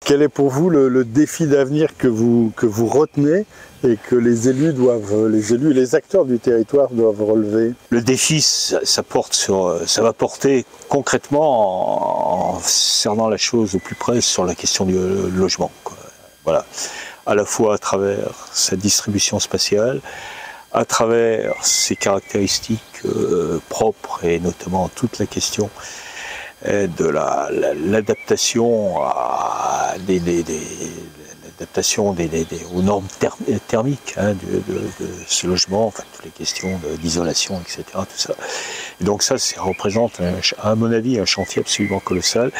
Quel est pour vous le défi d'avenir que vous retenez et que les élus et les acteurs du territoire doivent relever? Le défi, ça va porter concrètement en cernant la chose au plus près sur la question du logement, quoi. Voilà. À la fois à travers sa distribution spatiale, à travers ses caractéristiques propres et notamment toute la question de l'adaptation aux normes thermiques de ce logement, enfin toutes les questions d'isolation, etc. Tout ça. Et donc ça représente, à mon avis, un chantier absolument colossal,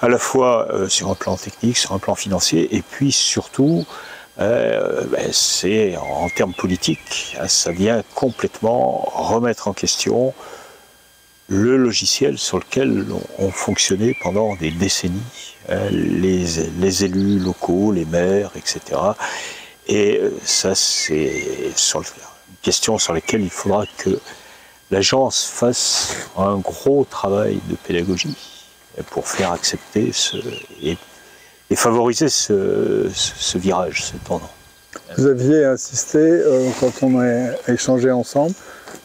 à la fois sur un plan technique, sur un plan financier, et puis surtout, c'est en termes politiques, ça vient complètement remettre en question le logiciel sur lequel ont fonctionné pendant des décennies les élus locaux, les maires, etc. Et ça, c'est une question sur laquelle il faudra que l'agence fasse un gros travail de pédagogie pour faire accepter et favoriser ce virage, ce tournant. Vous aviez insisté, quand on a échangé ensemble,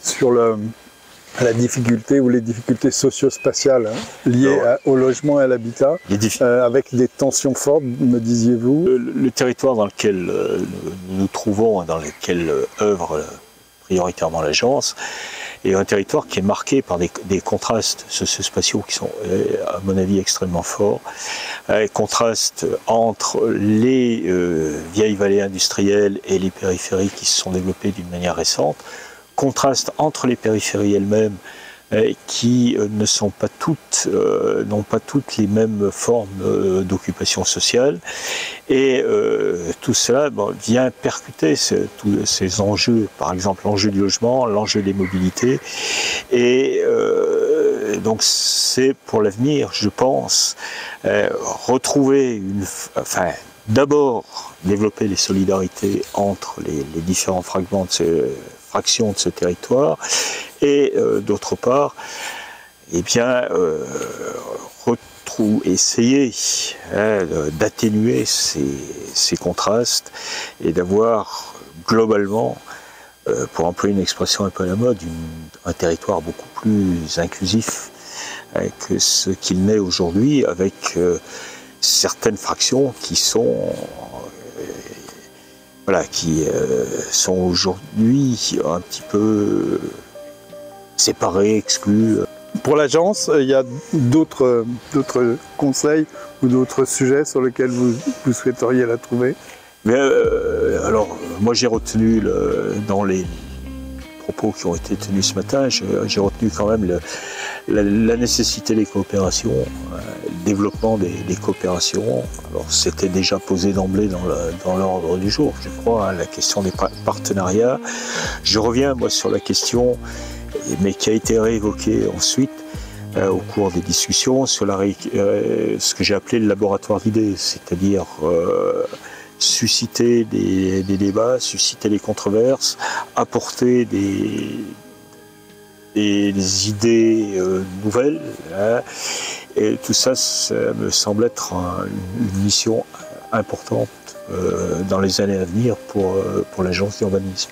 sur la difficulté ou les difficultés socio-spatiales liées au logement et à l'habitat, avec des tensions fortes, me disiez-vous? Le territoire dans lequel nous nous trouvons, dans lequel œuvre prioritairement l'agence, est un territoire qui est marqué par des contrastes socio-spatiaux qui sont, à mon avis, extrêmement forts. Contrastes entre les vieilles vallées industrielles et les périphéries qui se sont développées d'une manière récente. Contraste entre les périphéries elles-mêmes qui n'ont pas toutes les mêmes formes d'occupation sociale, et tout cela vient percuter tous ces enjeux, par exemple l'enjeu du logement, l'enjeu des mobilités, et donc c'est pour l'avenir, je pense, retrouver d'abord développer les solidarités entre les différents fragments fractions de ce territoire, et d'autre part, essayer d'atténuer ces contrastes et d'avoir globalement, pour employer une expression un peu à la mode, un territoire beaucoup plus inclusif que ce qu'il n'est aujourd'hui, avec certaines fractions qui sont aujourd'hui un petit peu séparées, exclues. Pour l'agence, il y a d'autres conseils ou d'autres sujets sur lesquels vous souhaiteriez la trouver? Alors, moi j'ai retenu, dans les propos qui ont été tenus ce matin, j'ai retenu quand même la nécessité des coopérations, le développement des coopérations. Alors c'était déjà posé d'emblée dans l'ordre du jour, je crois, la question des partenariats. Je reviens moi sur la question, mais qui a été réévoquée ensuite au cours des discussions, sur ce que j'ai appelé le laboratoire d'idées, c'est-à-dire susciter des débats, susciter des controverses, apporter des idées nouvelles, et tout ça, ça me semble être une mission importante dans les années à venir pour l'agence d'urbanisme.